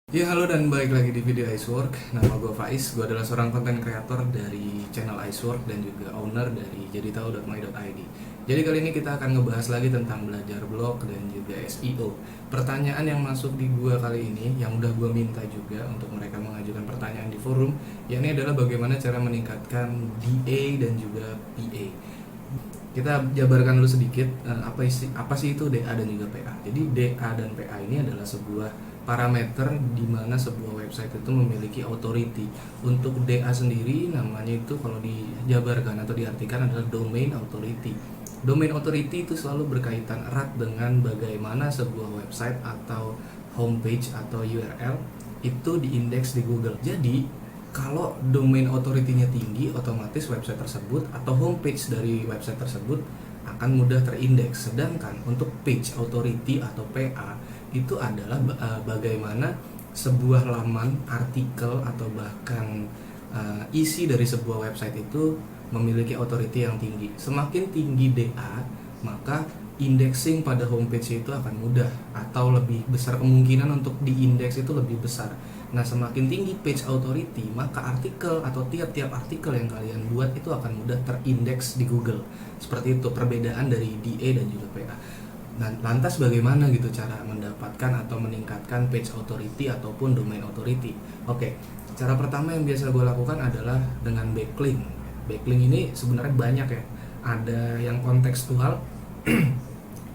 Ya halo dan balik lagi di video Icework. Nama gue Faiz, gue adalah seorang konten kreator dari channel Icework dan juga owner dari jaditau.my.id. Jadi kali ini kita akan ngebahas lagi tentang belajar blog dan juga SEO. Pertanyaan yang masuk di gue kali ini, yang udah gue minta juga untuk mereka mengajukan pertanyaan di forum, yakni adalah bagaimana cara meningkatkan DA dan juga PA. Kita jabarkan dulu sedikit apa sih itu DA dan juga PA. Jadi DA dan PA ini adalah sebuah parameter di mana sebuah website itu memiliki authority. Untuk DA sendiri namanya itu kalau dijabarkan atau diartikan adalah domain authority. Domain authority itu selalu berkaitan erat dengan bagaimana sebuah website atau homepage atau URL itu diindeks di Google. Jadi kalau domain authority-nya tinggi, otomatis website tersebut atau homepage dari website tersebut akan mudah terindeks. Sedangkan untuk page authority atau PA itu adalah bagaimana sebuah laman, artikel atau bahkan isi dari sebuah website itu memiliki authority yang tinggi. Semakin tinggi DA, maka indexing pada homepage itu akan mudah atau lebih besar kemungkinan untuk diindeks itu lebih besar. Nah, semakin tinggi page authority, maka artikel atau tiap-tiap artikel yang kalian buat itu akan mudah terindeks di Google. Seperti itu perbedaan dari DA dan juga PA. Nah, lantas bagaimana gitu cara mendapatkan atau meningkatkan page authority ataupun domain authority? Oke, cara pertama yang biasa gue lakukan adalah dengan backlink. Backlink ini sebenarnya banyak ya. Ada yang kontekstual,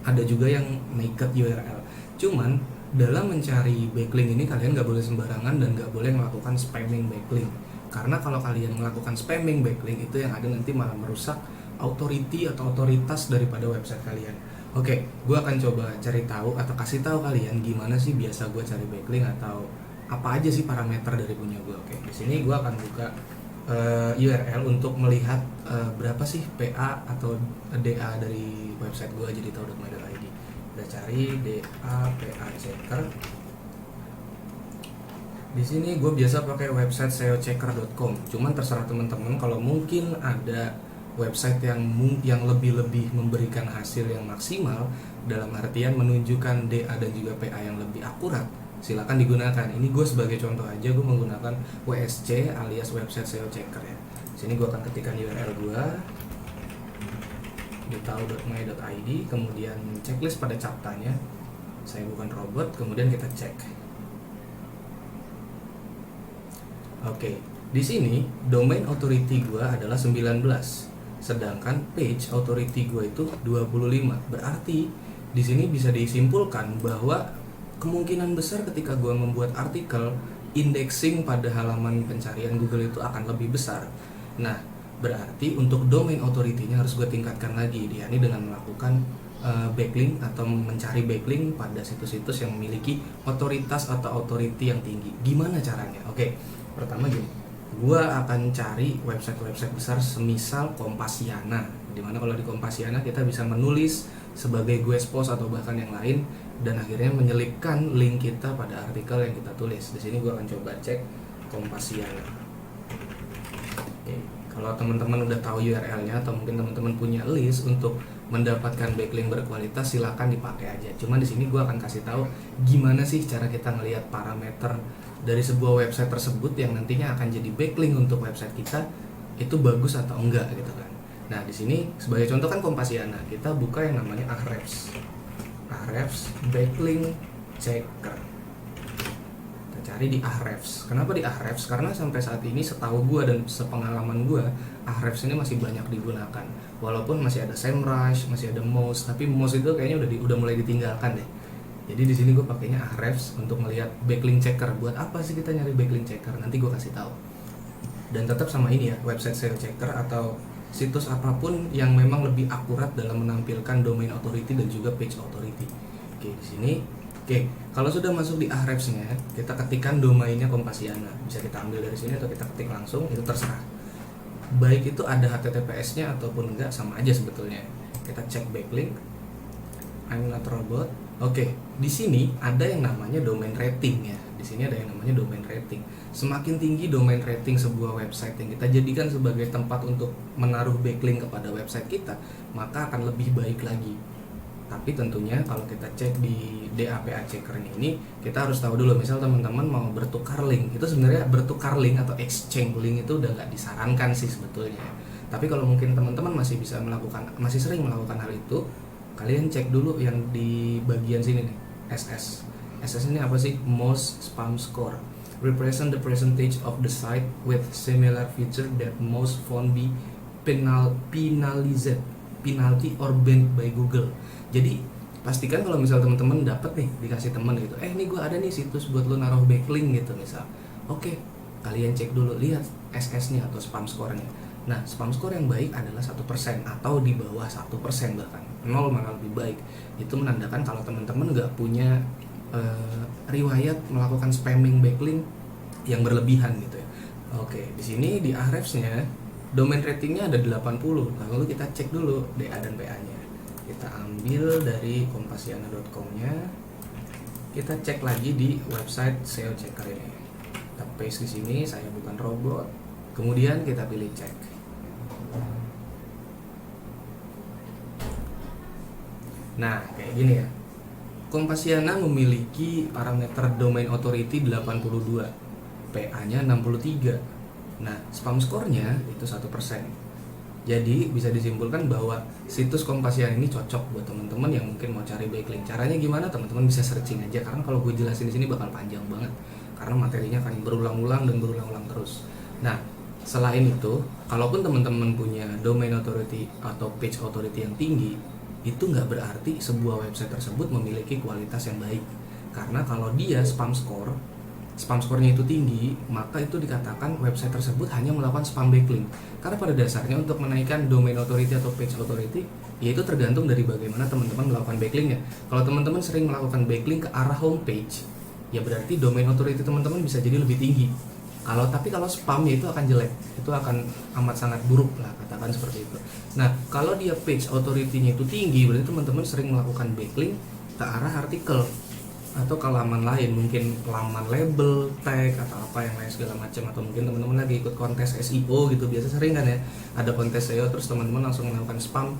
ada juga yang naked URL. Cuman dalam mencari backlink ini kalian nggak boleh sembarangan dan nggak boleh melakukan spamming backlink. Karena kalau kalian melakukan spamming backlink itu yang ada nanti malah merusak authority atau otoritas daripada website kalian. Oke, gue akan coba cari tahu atau kasih tahu kalian gimana sih biasa gue cari backlink atau apa aja sih parameter dari punya gue. Oke, di sini gue akan buka URL untuk melihat berapa sih PA atau DA dari website gue jadi tahu.my.id. Kita cari DA PA checker. Di sini gue biasa pakai website seochecker.com. Cuman terserah teman-teman kalau mungkin ada website yang lebih memberikan hasil yang maksimal dalam artian menunjukkan DA dan juga PA yang lebih akurat, silakan digunakan. Ini gue sebagai contoh aja, gue menggunakan WSC alias website SEO checker ya. Sini gue akan ketikkan URL gue di tahu.my.id, kemudian checklist pada captanya. Saya bukan robot, kemudian kita cek. Oke, di sini domain authority gue adalah 19, sedangkan page authority gue itu 25. Berarti di sini bisa disimpulkan bahwa kemungkinan besar ketika gue membuat artikel, indexing pada halaman pencarian Google itu akan lebih besar. Nah, berarti untuk domain authority-nya harus gue tingkatkan lagi, yakni dengan melakukan backlink atau mencari backlink pada situs-situs yang memiliki otoritas atau authority yang tinggi. Gimana caranya? Oke, pertama gini, gue akan cari website-website besar semisal Kompasiana, dimana kalau di Kompasiana kita bisa menulis sebagai guest post atau bahkan yang lain dan akhirnya menyelipkan link kita pada artikel yang kita tulis. Di sini gue akan coba cek Kompasiana. Oke, kalau teman-teman udah tahu URL-nya atau mungkin teman-teman punya list untuk mendapatkan backlink berkualitas, silakan dipakai aja. Cuman di sini gue akan kasih tahu gimana sih cara kita ngelihat parameter dari sebuah website tersebut yang nantinya akan jadi backlink untuk website kita itu bagus atau enggak gitu kan. Nah, di sini sebagai contoh kan Kompasiana, kita buka yang namanya Ahrefs backlink checker. Kita cari di Ahrefs. Kenapa di Ahrefs? Karena sampai saat ini setahu gue dan sepengalaman gue, Ahrefs ini masih banyak digunakan. Walaupun masih ada SEMrush, masih ada Moz, tapi Moz itu kayaknya udah mulai ditinggalkan deh. Jadi di sini gue pakainya Ahrefs untuk melihat backlink checker. Buat apa sih kita nyari backlink checker? Nanti gue kasih tahu. Dan tetap sama ini ya, website SEO checker atau situs apapun yang memang lebih akurat dalam menampilkan domain authority dan juga page authority. Oke, di sini. Oke, kalau sudah masuk di Ahrefs-nya, kita ketikkan domainnya Kompasiana. Bisa kita ambil dari sini atau kita ketik langsung, itu terserah. Baik itu ada HTTPS-nya ataupun enggak, sama aja sebetulnya. Kita cek backlink. I'm not robot. Oke, di sini ada yang namanya domain rating ya. Di sini ada yang namanya domain rating. Semakin tinggi domain rating sebuah website yang kita jadikan sebagai tempat untuk menaruh backlink kepada website kita, maka akan lebih baik lagi. Tapi tentunya kalau kita cek di DAPA checkernya ini, kita harus tahu dulu, misal teman-teman mau bertukar link, itu sebenarnya bertukar link atau exchange link itu udah nggak disarankan sih sebetulnya. Tapi kalau mungkin teman-teman masih sering melakukan hal itu, kalian cek dulu yang di bagian sini nih, SS. SS ini apa sih? Most spam score represent the percentage of the site with similar feature that most found be penalized, penalty or banned by Google. Jadi pastikan kalau misal teman-teman dapat nih, dikasih teman gitu, ini gue ada nih situs buat lo naruh backlink gitu misal. Oke, kalian cek dulu, lihat SS-nya atau spam score-nya. Nah, spam score yang baik adalah 1% atau di bawah 1%, bahkan 0 malah lebih baik. Itu menandakan kalau teman-teman nggak punya riwayat melakukan spamming backlink yang berlebihan gitu ya. Oke, di sini di Ahrefs-nya domain ratingnya ada 80. Lalu kita cek dulu DA dan PA-nya. Kita ambil dari kompasiana.com-nya. Kita cek lagi di website SEO checker ini. Kita paste di sini, saya bukan robot. Kemudian kita pilih cek. Nah, kayak gini ya. Kompasiana memiliki parameter domain authority 82, PA-nya 63. Nah, spam score-nya itu 1%. Jadi bisa disimpulkan bahwa situs Kompasiana ini cocok buat teman-teman yang mungkin mau cari backlink. Caranya gimana? Teman-teman bisa searching aja, karena kalau gue jelasin di sini bakal panjang banget, karena materinya akan berulang-ulang dan berulang-ulang terus. Nah, selain itu, kalaupun teman-teman punya domain authority atau page authority yang tinggi, itu nggak berarti sebuah website tersebut memiliki kualitas yang baik. Karena kalau dia spam score-nya itu tinggi, maka itu dikatakan website tersebut hanya melakukan spam backlink. Karena pada dasarnya untuk menaikkan domain authority atau page authority, yaitu tergantung dari bagaimana teman-teman melakukan backlinknya. Kalau teman-teman sering melakukan backlink ke arah homepage, ya berarti domain authority teman-teman bisa jadi lebih tinggi. Tapi kalau spam ya itu akan jelek, itu akan amat sangat buruk lah, katakan seperti itu. Nah, kalau dia page authority-nya itu tinggi, berarti teman-teman sering melakukan backlink ke arah artikel atau ke laman lain, mungkin laman label, tag atau apa yang lain segala macam, atau mungkin teman-teman lagi ikut kontes SEO gitu, biasa sering kan ya, ada kontes SEO terus teman-teman langsung melakukan spam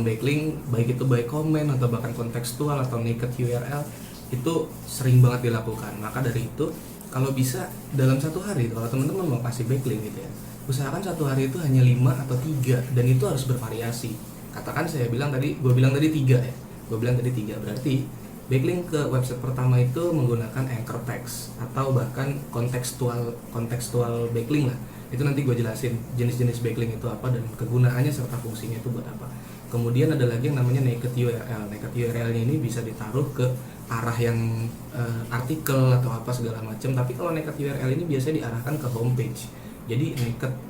backlink, baik itu by comment atau bahkan kontekstual atau naked URL, itu sering banget dilakukan. Maka dari itu, kalau bisa dalam satu hari, kalau teman-teman mau kasih backlink gitu ya, usahakan satu hari itu hanya 5 atau 3, dan itu harus bervariasi. Katakan gue bilang tadi 3 ya, berarti backlink ke website pertama itu menggunakan anchor text atau bahkan kontekstual backlink lah. Itu nanti gue jelasin jenis-jenis backlink itu apa dan kegunaannya serta fungsinya itu buat apa. Kemudian ada lagi yang namanya naked URL. Naked URL-nya ini bisa ditaruh ke arah yang artikel atau apa segala macam. Tapi kalau naked URL ini biasanya diarahkan ke homepage. Jadi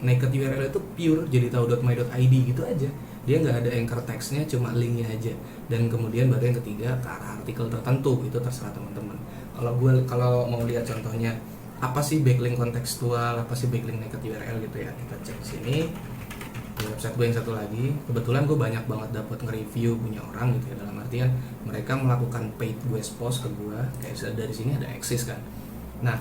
naked URL itu pure jadi tahu.my.id gitu aja. Dia nggak ada anchor text-nya, cuma linknya aja. Dan kemudian baru yang ketiga ke arah artikel tertentu, itu terserah teman-teman. Kalau mau lihat contohnya apa sih backlink kontekstual, apa sih backlink naked URL gitu ya, kita cek sini. Di website gue yang satu lagi, kebetulan gue banyak banget dapat nge-review punya orang gitu ya, dalam artian mereka melakukan paid guest post ke gue, kayak dari sini ada Axis kan. Nah,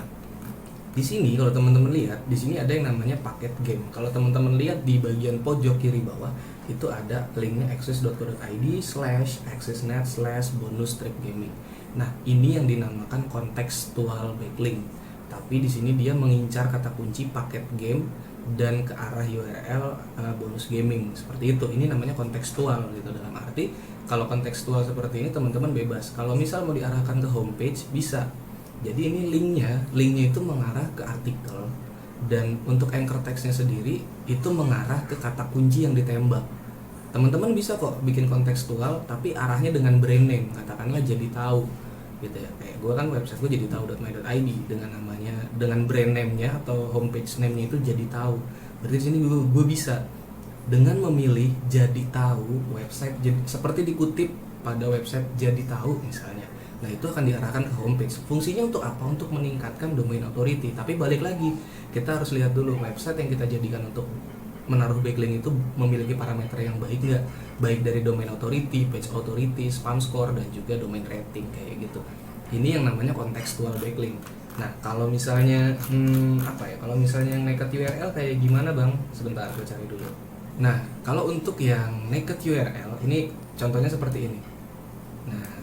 di sini kalau teman-teman lihat, di sini ada yang namanya paket game. Kalau teman-teman lihat di bagian pojok kiri bawah, itu ada linknya axis.co.id/axisnet/bonus-gaming. Nah, ini yang dinamakan kontekstual backlink. Tapi di sini dia mengincar kata kunci paket game dan ke arah URL bonus gaming seperti itu. Ini namanya kontekstual gitu, dalam arti kalau kontekstual seperti ini teman-teman bebas. Kalau misal mau diarahkan ke homepage bisa. Jadi ini linknya itu mengarah ke artikel, dan untuk anchor text-nya sendiri itu mengarah ke kata kunci yang ditembak. Teman-teman bisa kok bikin kontekstual tapi arahnya dengan brand name, katakanlah jadi tahu gitu ya. Kayak gue kan website gue jadi tahu.my.id dengan brand name-nya atau homepage name-nya itu jadi tahu. Berarti di sini gue bisa dengan memilih jadi tahu website seperti dikutip pada website jadi tahu misalnya. Nah, itu akan diarahkan ke homepage. Fungsinya untuk apa? Untuk meningkatkan domain authority. Tapi balik lagi, kita harus lihat dulu website yang kita jadikan untuk menaruh backlink itu memiliki parameter yang baik nggak? Baik dari domain authority, page authority, spam score, dan juga domain rating kayak gitu. Ini yang namanya kontekstual backlink. Nah, kalau misalnya Kalau misalnya yang naked URL kayak gimana, Bang? Sebentar, gue cari dulu. Nah, kalau untuk yang naked URL ini contohnya seperti ini.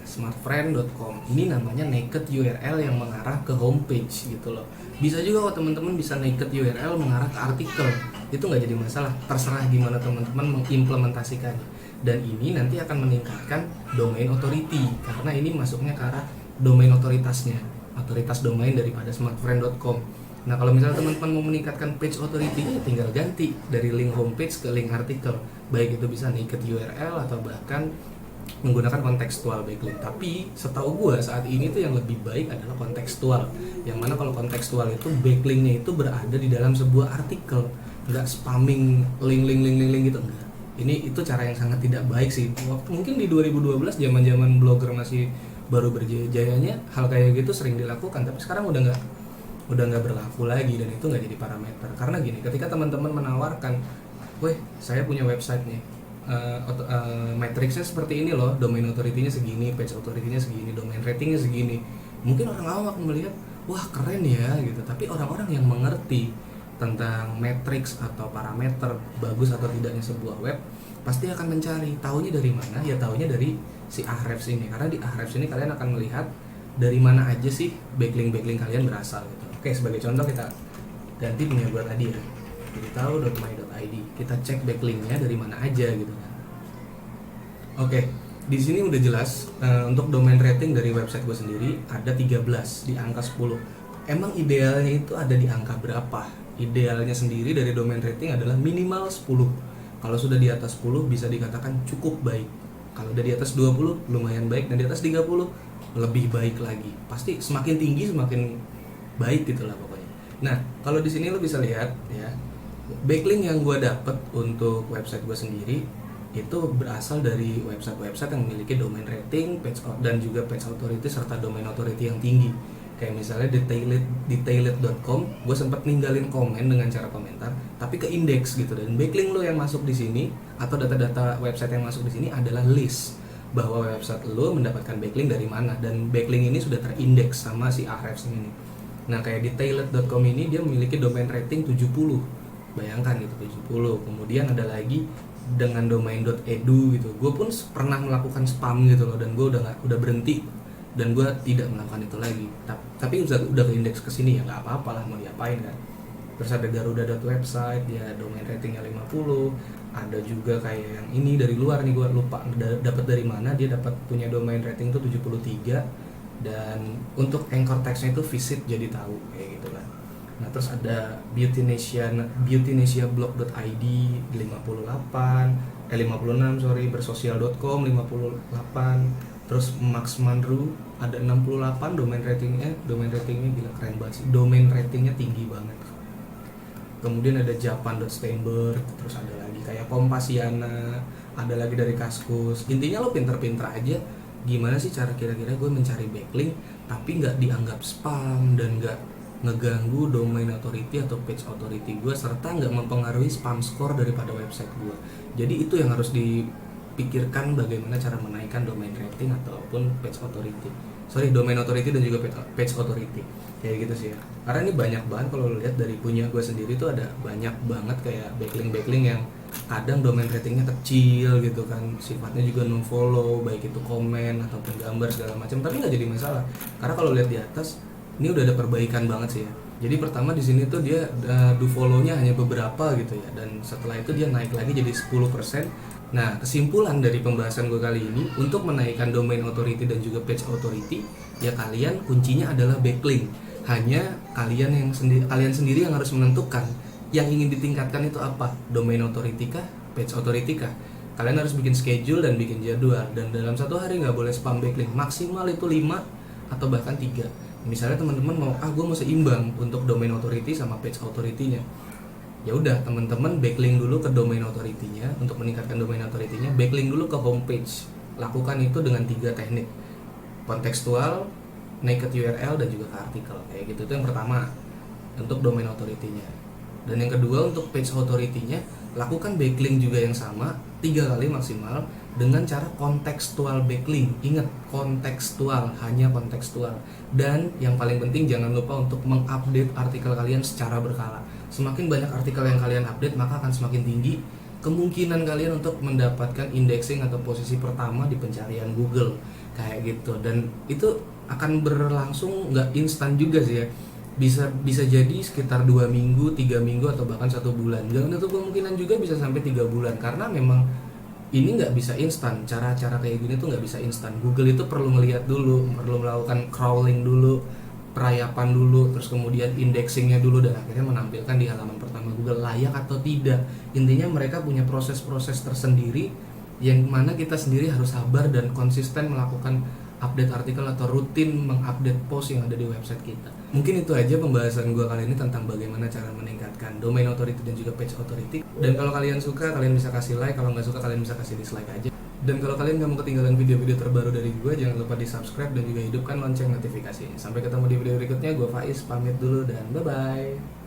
smartfriend.com. Ini namanya naked URL yang mengarah ke homepage gitu loh. Bisa juga kalau teman-teman bisa naked URL mengarah ke artikel, itu nggak jadi masalah. Terserah gimana teman-teman mengimplementasikannya. Dan ini nanti akan meningkatkan domain authority karena ini masuknya ke arah domain otoritasnya, otoritas domain daripada smartfriend.com. Nah kalau misalnya teman-teman mau meningkatkan page authority, tinggal ganti dari link homepage ke link artikel. Baik itu bisa naked URL atau bahkan menggunakan kontekstual backlink. Tapi setahu gue saat ini tuh yang lebih baik adalah kontekstual. Yang mana kalau kontekstual itu backlinknya itu berada di dalam sebuah artikel, nggak spamming link gitu, enggak. Ini itu cara yang sangat tidak baik sih. Waktu mungkin di 2012 zaman-zaman blogger masih baru berjaya-jayanya hal kayak gitu sering dilakukan, tapi sekarang udah nggak berlaku lagi dan itu nggak jadi parameter. Karena gini, ketika teman-teman menawarkan, weh saya punya website nih, matrixnya seperti ini loh, domain authority-nya segini, page authority-nya segini, domain ratingnya segini, mungkin orang awam akan melihat wah keren ya gitu. Tapi orang-orang yang mengerti tentang matrix atau parameter bagus atau tidaknya sebuah web pasti akan mencari, taunya dari mana? Ya taunya dari si Ahrefs ini, karena di Ahrefs ini kalian akan melihat dari mana aja sih backlink kalian berasal gitu. Oke, sebagai contoh kita ganti punya gue tadi ya, jadi tahu.my.id, kita cek backlinknya dari mana aja gitu kan. Oke, di sini udah jelas untuk domain rating dari website gue sendiri ada 13 di angka 10. Emang idealnya itu ada di angka berapa? Idealnya sendiri dari domain rating adalah minimal 10. Kalau sudah di atas 10 bisa dikatakan cukup baik. Kalau udah di atas 20 lumayan baik, dan di atas 30 lebih baik lagi. Pasti semakin tinggi semakin baik gitulah pokoknya. Nah, kalau di sini lo bisa lihat ya, backlink yang gue dapet untuk website gue sendiri itu berasal dari website-website yang memiliki domain rating, dan juga page authority serta domain authority yang tinggi. Kayak misalnya detailed.com, gue sempat ninggalin komen dengan cara komentar, tapi ke indeks gitu. Dan backlink lo yang masuk di sini atau data-data website yang masuk di sini adalah list bahwa website lo mendapatkan backlink dari mana, dan backlink ini sudah terindeks sama si Ahrefs ini. Nah kayak detailed.com ini dia memiliki domain rating 70, bayangkan gitu 70. Kemudian ada lagi dengan domain.edu gitu, gue pun pernah melakukan spam gitu loh, dan gue udah berhenti dan gue tidak melakukan itu lagi. Tapi udah ke indeks kesini ya nggak apa-apa lah, mau diapain kan. Terus ada garuda.website, dia domain ratingnya 50. Ada juga kayak yang ini dari luar nih, gue lupa dapat dari mana, dia dapat punya domain rating tuh 73. Dan untuk anchor text-nya itu visit jadi tahu kayak gitu kan. Nah terus ada beautynesiablog.id 56, bersosial.com 58. Terus Max Manru ada 68 domain ratingnya gila keren banget sih, domain ratingnya tinggi banget. Kemudian ada japan.steinberg, terus ada lagi kayak Kompasiana, ada lagi dari Kaskus. Intinya lo pinter-pinter aja gimana sih cara kira-kira gue mencari backlink tapi nggak dianggap spam dan nggak ngeganggu domain authority atau page authority gue, serta nggak mempengaruhi spam score daripada website gue. Jadi itu yang harus dipikirkan, bagaimana cara menaikkan domain rating ataupun domain authority dan juga page authority kayak gitu sih ya. Karena ini banyak banget, kalau lo lihat dari punya gue sendiri tuh ada banyak banget kayak backlink yang kadang domain ratingnya kecil gitu kan, sifatnya juga no follow, baik itu komen ataupun gambar segala macam, tapi nggak jadi masalah karena kalau lihat di atas ini udah ada perbaikan banget sih ya. Jadi pertama di sini tuh dia do follow-nya hanya beberapa gitu ya, dan setelah itu dia naik lagi jadi 10%. Nah kesimpulan dari pembahasan gue kali ini, untuk menaikkan domain authority dan juga page authority ya kalian kuncinya adalah backlink. Hanya kalian sendiri yang harus menentukan yang ingin ditingkatkan itu apa, domain authority kah, page authority kah. Kalian harus bikin schedule dan bikin jadwal, dan dalam satu hari nggak boleh spam backlink, maksimal itu 5 atau bahkan 3. Misalnya teman-teman mau gue mau seimbang untuk domain authority sama page authority-nya, ya udah teman-teman backlink dulu ke domain authority-nya. Untuk meningkatkan domain authority-nya, backlink dulu ke homepage. Lakukan itu dengan 3 teknik: kontekstual, naked URL, dan juga ke artikel kayak gitu. Itu yang pertama untuk domain authority-nya. Dan yang kedua untuk page authority-nya, lakukan backlink juga yang sama 3 kali maksimal dengan cara kontekstual backlink. Ingat, kontekstual, hanya kontekstual. Dan yang paling penting jangan lupa untuk mengupdate artikel kalian secara berkala. Semakin banyak artikel yang kalian update, maka akan semakin tinggi kemungkinan kalian untuk mendapatkan indexing atau posisi pertama di pencarian Google kayak gitu. Dan itu akan berlangsung nggak instan juga sih ya, bisa jadi sekitar 2 minggu, 3 minggu, atau bahkan 1 bulan. Jangan itu kemungkinan juga bisa sampai 3 bulan, karena memang ini nggak bisa instan. Cara-cara kayak gini tuh nggak bisa instan. Google itu perlu ngelihat dulu, perlu melakukan crawling dulu, perayapan dulu, terus kemudian indexingnya dulu, dan akhirnya menampilkan di halaman pertama Google layak atau tidak. Intinya mereka punya proses-proses tersendiri yang mana kita sendiri harus sabar dan konsisten melakukan update artikel atau rutin mengupdate post yang ada di website kita. Mungkin itu aja pembahasan gue kali ini tentang bagaimana cara meningkatkan domain authority dan juga page authority. Dan kalau kalian suka, kalian bisa kasih like. Kalau nggak suka, kalian bisa kasih dislike aja. Dan kalau kalian nggak mau ketinggalan video-video terbaru dari gue, jangan lupa di subscribe dan juga hidupkan lonceng notifikasinya. Sampai ketemu di video berikutnya. Gue Faiz pamit dulu dan bye-bye.